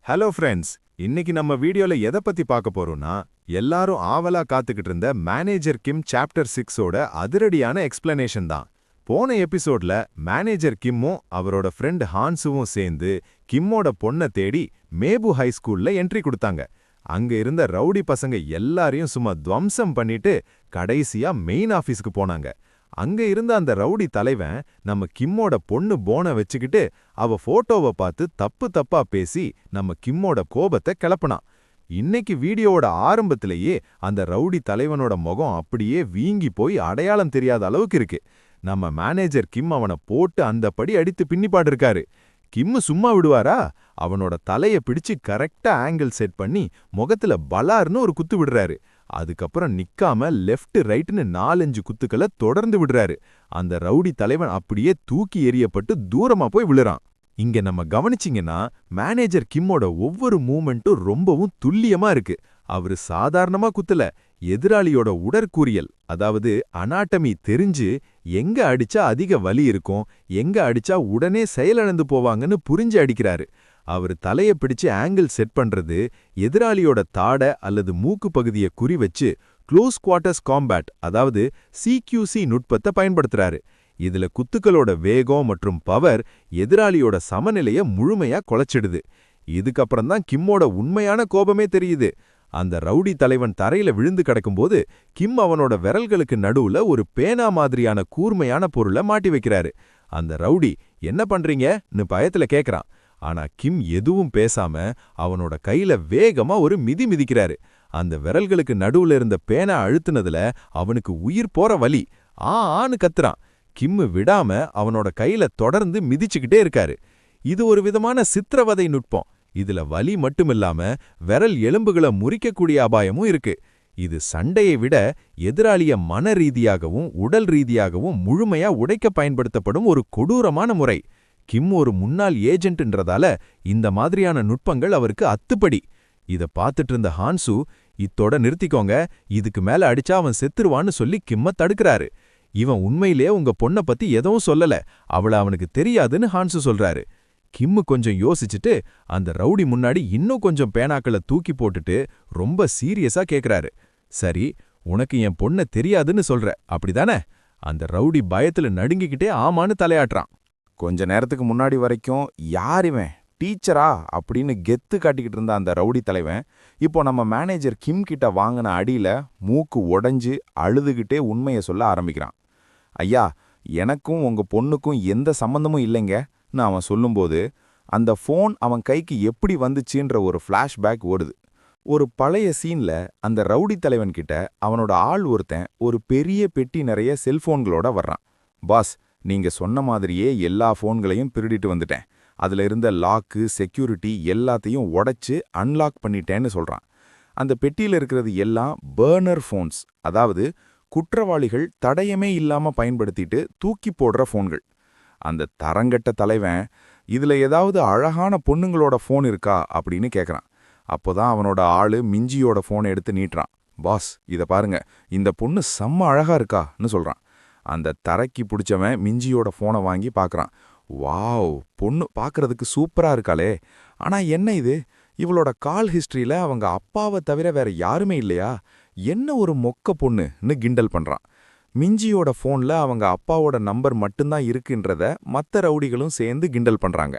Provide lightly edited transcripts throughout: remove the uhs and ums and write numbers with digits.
Hello friends, இன்னைக்கு நம்ம வீடியோல எதை பத்தி பார்க்க போறோம்னா, எல்லாரும் ஆவலா காத்துக்கிட்டு இருந்த மேனேஜர் கிம் சாப்டர் 6ஓட அதிரடியான எக்ஸ்பிளனேஷன் தான். போன எபிசோட்ல மேனேஜர் கிம்மும் அவரோட ஃப்ரெண்ட் ஹான்ஸுவும் சேர்ந்து கிம்மோட பொண்ணை தேடி மேபு ஹை ஸ்கூல்ல என்ட்ரி கொடுத்தாங்க. அங்க இருந்த ரவுடி பசங்க எல்லாரையும் சும்மா துவம்சம் பண்ணிட்டு கடைசியா மெயின் ஆபீஸ்க்கு போனாங்க. அங்க இருந்த அந்த ரவுடி தலைவன் நம்ம கிம்மோட பொண்ணு போனை வச்சுக்கிட்டு அவ போட்டோவை பார்த்து தப்பு தப்பா பேசி நம்ம கிம்மோட கோபத்தை கிளப்புனான். இன்னைக்கு வீடியோவோட ஆரம்பத்திலேயே அந்த ரவுடி தலைவனோட முகம் அப்படியே வீங்கி போய் அடையாளம் தெரியாத அளவுக்கு இருக்கு. நம்ம மேனேஜர் கிம் அவனை போட்டு அந்த படி அடித்து பின்னிப்பாடு இருக்காரு. கிம்மு சும்மா விடுவாரா? அவனோட தலைய பிடிச்சு கரெக்டா ஆங்கிள் செட் பண்ணி முகத்துல பலார்னு ஒரு குத்து விடுறாரு. அதுக்கப்புறம் நிக்காம லெஃப்ட் ரைட்னு 4-5 குத்துக்களை தொடர்ந்து விடுறாரு. அந்த ரவுடி தலைவன் அப்படியே தூக்கி எறியப்பட்டு தூரமா போய் விழுறான். இங்க நம்ம கவனிச்சிங்கன்னா மேனேஜர் கிம்மோட ஒவ்வொரு மூமெண்ட்டும் ரொம்பவும் துல்லியமா இருக்கு. அவரு சாதாரணமா குத்தல, எதிராளியோட உடற்கூறியல் அதாவது அனாட்டமி தெரிஞ்சு எங்க அடிச்சா அதிக வலி இருக்கும், எங்க அடிச்சா உடனே செயலிழந்து போவாங்கன்னு புரிஞ்சு அடிக்கிறாரு. அவர் தலைய பிடிச்சு ஆங்கிள் செட் பண்றது, எதிராளியோட தாட அல்லது மூக்கு பகுதியை குறி வச்சு க்ளோஸ் குவார்ட்டர்ஸ் காம்பேட் அதாவது சிக்யூசி நுட்பத்தை பயன்படுத்துறாரு. இதுல குத்துக்களோட வேகம் மற்றும் பவர் எதிராளியோட சமநிலைய முழுமையா குலைச்சிடுது. இதுக்கப்புறம் தான் கிம்மோட உண்மையான கோபமே தெரியுது. அந்த ரவுடி தலைவன் தரையில விழுந்து கிடக்கும்போது கிம் அவனோட விரல்களுக்கு நடுவுல ஒரு பேனா மாதிரியான கூர்மையான பொருளை மாட்டி வைக்கிறாரு. அந்த ரவுடி என்ன பண்றீங்கன்னு பயத்துல கேக்குறான். ஆனா கிம் எதுவும் பேசாம அவனோட கையில வேகமா ஒரு மிதி மிதிக்கிறாரு. அந்த விரல்களுக்கு நடுவுல இருந்த பேனா அழுத்துனதுல அவனுக்கு உயிர் போற வலி ஆன்னு கத்துறான். கிம்மு விடாம அவனோட கையில தொடர்ந்து மிதிச்சுக்கிட்டே இருக்காரு. இது ஒரு விதமான சித்திரவதை நுட்பம். இதுல வலி மட்டுமில்லாம விரல் எலும்புகளை முறிக்கக்கூடிய அபாயமும் இருக்கு. இது சண்டையை விட எதிராளிய மன ரீதியாகவும் உடல் ரீதியாகவும் முழுமையா உடைக்க பயன்படுத்தப்படும் ஒரு கொடூரமான முறை. கிம் ஒரு முன்னாள் ஏஜென்ட்ன்றதால இந்த மாதிரியான நுட்பங்கள் அவருக்கு அத்துப்படி. இத பார்த்துட்டு இருந்த ஹான்சு, இத்தோட நிறுத்திக்கோங்க, இதுக்கு மேல அடிச்சா அவன் செத்துருவான்னு சொல்லி கிம்ம தடுக்கிறாரு. இவன் உண்மையிலே உங்க பொண்ண பத்தி எதுவும் சொல்லல, அவள அவனுக்கு தெரியாதுன்னு ஹான்சு சொல்றாரு. கிம்மு கொஞ்சம் யோசிச்சுட்டு அந்த ரவுடி முன்னாடி இன்னும் கொஞ்சம் பேனாக்களை தூக்கி போட்டுட்டு ரொம்ப சீரியஸா கேக்குறாரு. சரி, உனக்கு என் பொண்ண தெரியாதுன்னு சொல்ற, அப்படிதானே? அந்த ரவுடி பயத்துல நடுங்கிக்கிட்டே ஆமான்னு தலையாட்டுறான். கொஞ்ச நேரத்துக்கு முன்னாடி வரைக்கும் யார் இவன், டீச்சரா அப்படின்னு கெத்து காட்டிக்கிட்டு இருந்த அந்த ரவுடி தலைவன் இப்போ நம்ம மேனேஜர் கிம் கிட்ட வாங்கின அடியில மூக்கு உடைஞ்சு அழுதுகிட்டே உண்மையை சொல்ல ஆரம்பிக்கிறான். ஐயா, எனக்கும் உங்க பொண்ணுக்கும் எந்த சம்பந்தமும் இல்லைங்கன்னு அவன் சொல்லும்போது அந்த ஃபோன் அவன் கைக்கு எப்படி வந்துச்சுன்ற ஒரு ஃப்ளாஷ்பேக் ஓடுது. ஒரு பழைய சீன்ல அந்த ரவுடி தலைவன் கிட்ட அவனோட ஆள் ஒருத்தன் ஒரு பெரிய பெட்டி நிறைய செல்போன்களோட வர்றான். பாஸ், நீங்க சொன்ன மாதிரியே எல்லா ஃபோன்களையும் திருடிட்டு வந்துட்டேன், அதுல இருந்த லாக்கு செக்யூரிட்டி எல்லாத்தையும் உடைச்சு அன்லாக் பண்ணிட்டேன்னு சொல்றான். அந்த பெட்டியில இருக்கிறது எல்லாம் பர்னர் ஃபோன்ஸ், அதாவது குற்றவாளிகள் தடயமே இல்லாம பயன்படுத்திட்டு தூக்கி போடுற ஃபோன்கள். அந்த தரங்கட்ட தலைவன், இதுல ஏதாவது அழகான பொண்ணுங்களோட ஃபோன் இருக்கா அப்படின்னு கேக்குறான். அப்போதான் அவனோட ஆளு மிஞ்சியோட ஃபோனை எடுத்து நீட்டுறான். பாஸ், இத பாருங்க, இந்த பொண்ணு செம்ம அழகா இருக்கான்னு சொல்றான். அந்த தரைக்கு பிடிச்சவன் மிஞ்சியோட ஃபோனை வாங்கி பார்க்கறான். வாவ், பொண்ணு பார்க்கறதுக்கு சூப்பரா இருக்காளே, ஆனா என்ன இது, இவளோட கால் ஹிஸ்டரியில அவங்க அப்பாவை தவிர வேற யாருமே இல்லையா, என்ன ஒரு மொக்க பொண்ணுன்னு கிண்டல் பண்றான். மிஞ்சியோட ஃபோன்ல அவங்க அப்பாவோட நம்பர் மட்டும்தான் இருக்குன்றத மற்ற ரவுடிகளும் சேர்ந்து கிண்டல் பண்றாங்க.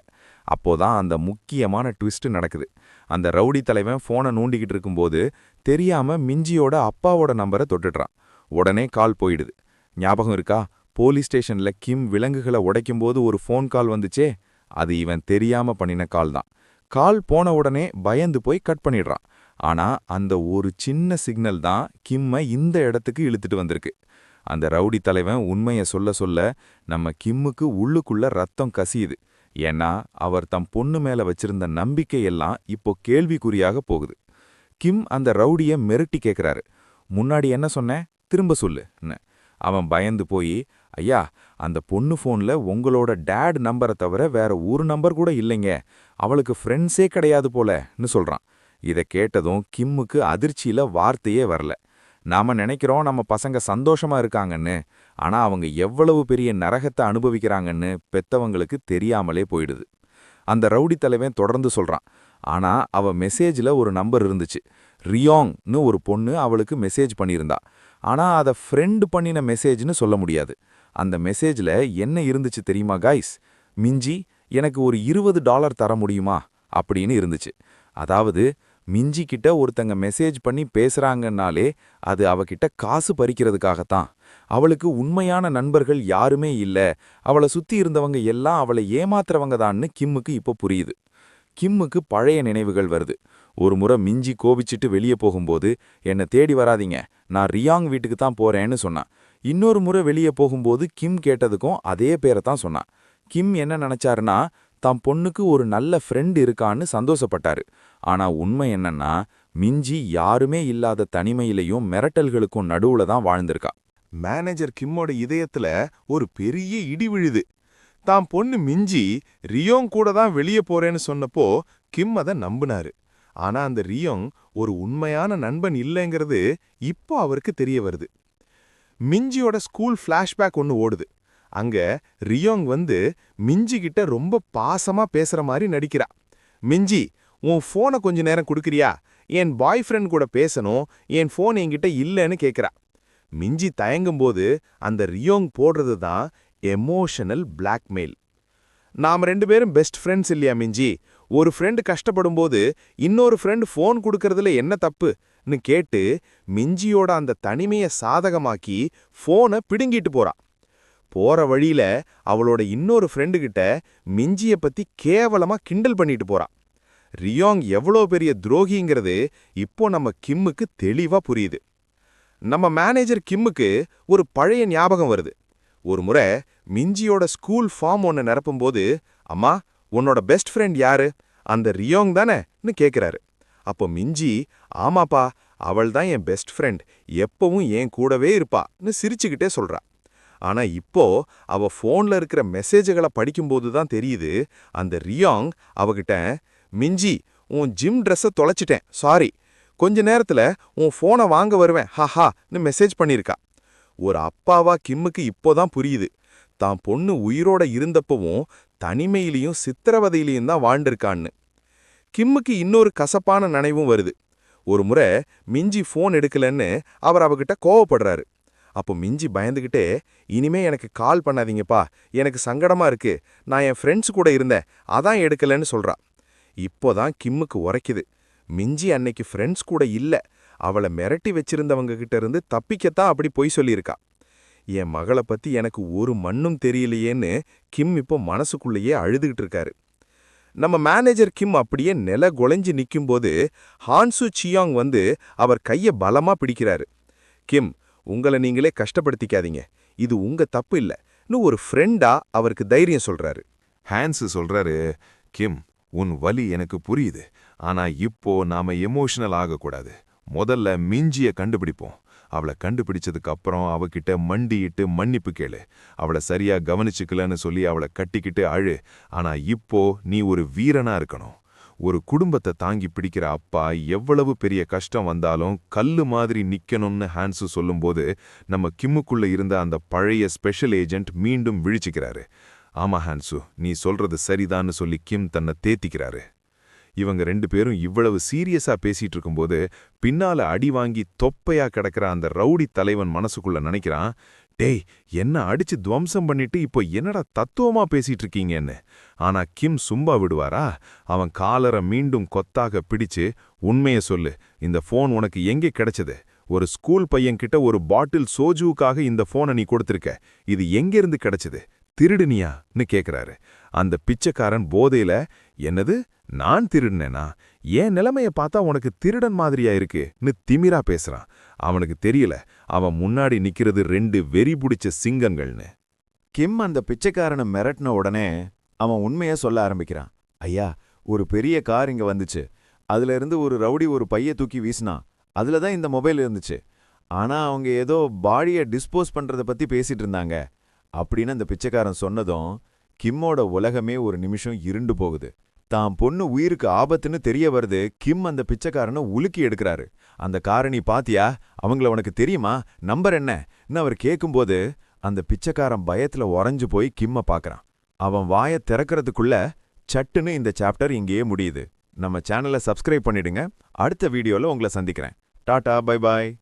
அப்போதான் அந்த முக்கியமான ட்விஸ்ட் நடக்குது. அந்த ரவுடி தலைவன் ஃபோனை நோண்டிக்கிட்டு இருக்கும்போது தெரியாம மிஞ்சியோட அப்பாவோட நம்பரை தொட்டுடுறான். உடனே கால் போயிடுது. ஞாபகம் இருக்கா, போலீஸ் ஸ்டேஷன்ல கிம் விலங்குகளை உடைக்கும்போது ஒரு ஃபோன் கால் வந்துச்சே, அது இவன் தெரியாம பண்ணின கால் தான். கால் போன உடனே பயந்து போய் கட் பண்ணிடுறான். ஆனா அந்த ஒரு சின்ன சிக்னல் தான் கிம்மை இந்த இடத்துக்கு இழுத்துட்டு வந்திருக்கு. அந்த ரவுடி தலைவன் உண்மையை சொல்ல சொல்ல நம்ம கிம்முக்கு உள்ளுக்குள்ள ரத்தம் கசியுது. ஏன்னா அவர் தம் பொண்ணு மேல வச்சிருந்த நம்பிக்கையெல்லாம் இப்போ கேள்விக்குறியாக போகுது. கிம் அந்த ரவுடிய மிரட்டி கேட்கிறாரு. முன்னாடி என்ன சொன்ன, திரும்ப சொல்லுன்னு. அவன் பயந்து போய், ஐயா, அந்த பொண்ணு ஃபோன்ல உங்களோட டேட் நம்பரை தவிர வேற ஒரு நம்பர் கூட இல்லைங்க, அவளுக்கு ஃப்ரெண்ட்ஸே கிடையாது போலன்னு சொல்றான். இதை கேட்டதும் கிம்முக்கு அதிர்ச்சியில வார்த்தையே வரல. நாம நினைக்கிறோம் நம்ம பசங்க சந்தோஷமா இருக்காங்கன்னு, ஆனா அவங்க எவ்வளவு பெரிய நரகத்தை அனுபவிக்கிறாங்கன்னு பெத்தவங்களுக்கு தெரியாமலே போயிடுது. அந்த ரவுடி தலைவன் தொடர்ந்து சொல்றான். ஆனா அவ மெசேஜ்ல ஒரு நம்பர் இருந்துச்சு. ரியோங்னு ஒரு பொண்ணு அவளுக்கு மெசேஜ் பண்ணியிருந்தா. ஆனா அத ஃப்ரெண்ட் பண்ணின மெசேஜ்னு சொல்ல முடியாது. அந்த மெசேஜ்ல என்ன இருந்துச்சு தெரியுமா காய்ஸ்? மிஞ்சி எனக்கு ஒரு $20 தர முடியுமா அப்படின்னு இருந்துச்சு. அதாவது மிஞ்சி கிட்ட ஒருத்தங்க மெசேஜ் பண்ணி பேசுறாங்கன்னாலே அது அவகிட்ட காசு பறிக்கிறதுக்காகத்தான். அவளுக்கு உண்மையான நண்பர்கள் யாருமே இல்ல, அவளை சுத்தி இருந்தவங்க எல்லாம் அவளை ஏமாத்துறவங்க தான்னு கிம்முக்கு இப்போ புரியுது. கிம்முக்கு பழைய நினைவுகள் வருது. ஒரு முறை மிஞ்சி கோபிச்சிட்டு வெளியே போகும்போது, என்னை தேடி வராதீங்க, நான் ரியாங் வீட்டுக்கு தான் போறேன்னு சொன்னான். இன்னொரு முறை வெளியே போகும்போது கிம் கேட்டதுக்கும் அதே பேரை தான் சொன்னான். கிம் என்ன நினைச்சாருன்னா, தம் பொண்ணுக்கு ஒரு நல்ல ஃப்ரெண்ட் இருக்கான்னு சந்தோஷப்பட்டாரு. ஆனா உண்மை என்னன்னா, மிஞ்சி யாருமே இல்லாத தனிமையிலையும் மிரட்டல்களுக்கும் நடுவுல தான் வாழ்ந்திருக்கா. மேனேஜர் கிம்மோட இதயத்துல ஒரு பெரிய இடி விழுது. தாம் பொண்ணு மிஞ்சி ரியோங் கூட தான் வெளியே போறேன்னு சொன்னப்போ கிம் அதை நம்பினாரு. ஆனா அந்த ரியோங் ஒரு உண்மையான நண்பன் இல்லைங்கிறது இப்போ அவருக்கு தெரிய வருது. மிஞ்சியோட ஸ்கூல் ஃபிளாஷ்பேக் ஒன்று ஓடுது. அங்க ரியோங் வந்து மிஞ்சி கிட்ட ரொம்ப பாசமா பேசுற மாதிரி நடிக்கிறா. மிஞ்சி, உன் போனை கொஞ்ச நேரம் கொடுக்குறியா? என் பாய் ஃப்ரெண்ட் கூட பேசணும், என் போன் என்கிட்ட இல்லைன்னு கேட்கிறா. மிஞ்சி தயங்கும்போது அந்த ரியோங் போடுறது தான் எமோஷனல் பிளாக்மெயில். நாம் 2 பேரும் பெஸ்ட் ஃப்ரெண்ட்ஸ் இல்லையா மிஞ்சி? ஒரு ஃப்ரெண்டு கஷ்டப்படும்போது இன்னொரு ஃப்ரெண்டு ஃபோன் கொடுக்கறதுல என்ன தப்புன்னு கேட்டு மிஞ்சியோட அந்த தனிமையை சாதகமாக்கி ஃபோனை பிடுங்கிட்டு போறா. போற வழியில அவளோட இன்னொரு ஃப்ரெண்டு கிட்ட மிஞ்சிய பத்தி கேவலமா கிண்டல் பண்ணிட்டு போறா. ரியோங் எவ்வளோ பெரிய துரோகிங்கிறது இப்போ நம்ம கிம்முக்கு தெளிவா புரியுது. நம்ம மேனேஜர் கிம்முக்கு ஒரு பழைய ஞாபகம் வருது. ஒரு முறை மிஞ்சியோட ஸ்கூல் ஃபார்ம் ஒன்று நிரப்பும்போது, அம்மா, உன்னோட பெஸ்ட் ஃப்ரெண்ட் யாரு? அந்த ரியோங் தானேன்னு கேட்குறாரு. அப்போ மிஞ்சி, ஆமாப்பா, அவள் தான் என் பெஸ்ட் ஃப்ரெண்ட், எப்பவும் என் கூடவே இருப்பான்னு சிரிச்சுக்கிட்டே சொல்றா. ஆனா இப்போ அவ ஃபோன்ல இருக்கிற மெசேஜுகளை படிக்கும்போது தான் தெரியுது, அந்த ரியோங் அவகிட்ட, மிஞ்சி, உன் ஜிம் ட்ரெஸ்ஸை தொலைச்சிட்டேன், சாரி, கொஞ்ச நேரத்துல உன் ஃபோனை வாங்க வருவேன், ஹாஹான்னு மெசேஜ் பண்ணியிருக்கா. ஒரு அப்பாவா கிம்முக்கு இப்போதான் புரியுது, தான் பொண்ணு உயிரோட இருந்தப்பவும் தனிமையிலையும் சித்திரவதையிலையும் தான் வாழ்ந்திருக்கான்னு. கிம்முக்கு இன்னொரு கசப்பான நினைவும் வருது. ஒரு முறை மிஞ்சி ஃபோன் எடுக்கலன்னு அவர் அவகிட்ட கோவப்படுறாரு. அப்போ மிஞ்சி பயந்துகிட்டே, இனிமே எனக்கு கால் பண்ணாதீங்கப்பா, எனக்கு சங்கடமா இருக்கு, நான் என் ஃப்ரெண்ட்ஸ் கூட இருந்தேன், அதான் எடுக்கலன்னு சொல்றா. இப்போதான் கிம்முக்கு உரைக்குது, மிஞ்சி அன்னைக்கு ஃப்ரெண்ட்ஸ் கூட இல்ல, அவளை மிரட்டி வச்சிருந்தவங்க கிட்ட இருந்து தப்பிக்கத்தான் அப்படி பொய் சொல்லியிருக்கா. என் மகளை பத்தி எனக்கு ஒரு மண்ணும் தெரியலையேன்னு கிம் இப்போ மனசுக்குள்ளேயே அழுதுகிட்டு இருக்காரு. நம்ம மேனேஜர் கிம் அப்படியே நில குலைஞ்சு நிக்கும்போது ஹான்சு சியாங் வந்து அவர் கைய பலமா பிடிக்கிறாரு. கிம், உங்களை நீங்களே கஷ்டப்படுத்திக்காதீங்க, இது உங்க தப்பு இல்லன்னு ஒரு ஃப்ரெண்டா அவருக்கு தைரியம் சொல்றாரு. ஹான்ஸ் சொல்றாரு, கிம், உன் வலி எனக்கு புரியுது, ஆனா இப்போ நாம எமோஷனல் ஆகக்கூடாது. முதல்ல மிஞ்சிய கண்டுபிடிப்போம். அவளை கண்டுபிடிச்சதுக்கு அப்புறம் அவகிட்ட மண்டியிட்டு மன்னிப்பு கேளு. அவளை சரியா கவனிச்சுக்கலன்னு சொல்லி அவளை கட்டிக்கிட்டு அழு. ஆனா இப்போ நீ ஒரு வீரனா இருக்கணும். ஒரு குடும்பத்தை தாங்கி பிடிக்கிற அப்பா எவ்வளவு பெரிய கஷ்டம் வந்தாலும் கல்லு மாதிரி நிக்கணும்னு ஹான்சு சொல்லும்போது நம்ம கிம்முக்குள்ள இருந்த அந்த பழைய ஸ்பெஷல் ஏஜென்ட் மீண்டும் விழிச்சுக்கிறாரு. ஆமா ஹான்சு, நீ சொல்றது சரிதான்னு சொல்லி கிம் தன்னை தேத்திக்கிறாரு. இவங்க 2 பேரும் இவ்வளவு சீரியஸா பேசிட்டு இருக்கும்போது பின்னால அடி வாங்கி தொப்பையா கிடக்கிற அந்த ரவுடி தலைவன் மனசுக்குள்ள நினைக்கிறான், டேய், என்ன அடிச்சு துவம்சம் பண்ணிட்டு இப்போ என்னடா தத்துவமா பேசிட்டு இருக்கீங்கன்னு. ஆனா கிம் சும்மா விடுவாரா? அவன் காலரை மீண்டும் கொத்தாக பிடிச்சு, உண்மைய சொல்லு, இந்த ஃபோன் உனக்கு எங்கே கிடைச்சது? ஒரு ஸ்கூல் பையன்கிட்ட ஒரு பாட்டில் சோஜுவுக்காக இந்த ஃபோனை நீ கொடுத்திருக்க, இது எங்கிருந்து கிடைச்சது? திருடுனியான்னு கேட்கிறாரு. அந்த பிச்சைக்காரன் போதையில, என்னது, நான் திருடுனேனா? ஏன் நிலைமைய பார்த்தா உனக்கு திருடன் மாதிரியா இருக்குன்னு திமிரா பேசுறான். அவனுக்கு தெரியல, அவன் முன்னாடி நிக்கிறது 2 வெறி பிடிச்ச சிங்கங்கள்னு. கிம் அந்த பிச்சைக்காரனை மிரட்டின உடனே அவன் உண்மைய சொல்ல ஆரம்பிக்கிறான். ஐயா, ஒரு பெரிய கார் இங்க வந்துச்சு, அதுல இருந்து ஒரு ரவுடி ஒரு பைய தூக்கி வீசினான், அதுல தான் இந்த மொபைல் இருந்துச்சு. ஆனா அவங்க ஏதோ பாடியை டிஸ்போஸ் பண்றத பத்தி பேசிட்டு இருந்தாங்க அப்படின்னு அந்த பிச்சைக்காரன் சொன்னதும் கிம்மோட உலகமே ஒரு நிமிஷம் இருண்டு போகுது. தான் பொண்ணு உயிருக்கு ஆபத்துன்னு தெரிய வருது. கிம் அந்த பிச்சைக்காரனை உலுக்கி எடுக்கிறாரு. அந்த காரணி பாத்தியா, அவங்கள உனக்கு தெரியுமா, நம்பர் என்னன்னு அவர் கேட்கும்போது அந்த பிச்சைக்காரன் பயத்துல உறைஞ்சு போய் கிம்ம பாக்குறான். அவன் வாயை திறக்கிறதுக்குள்ள சட்டுன்னு இந்த சாப்டர் இங்கேயே முடியுது. நம்ம சேனலை சப்ஸ்கிரைப் பண்ணிடுங்க. அடுத்த வீடியோல உங்களை சந்திக்கிறேன். Tata bye bye.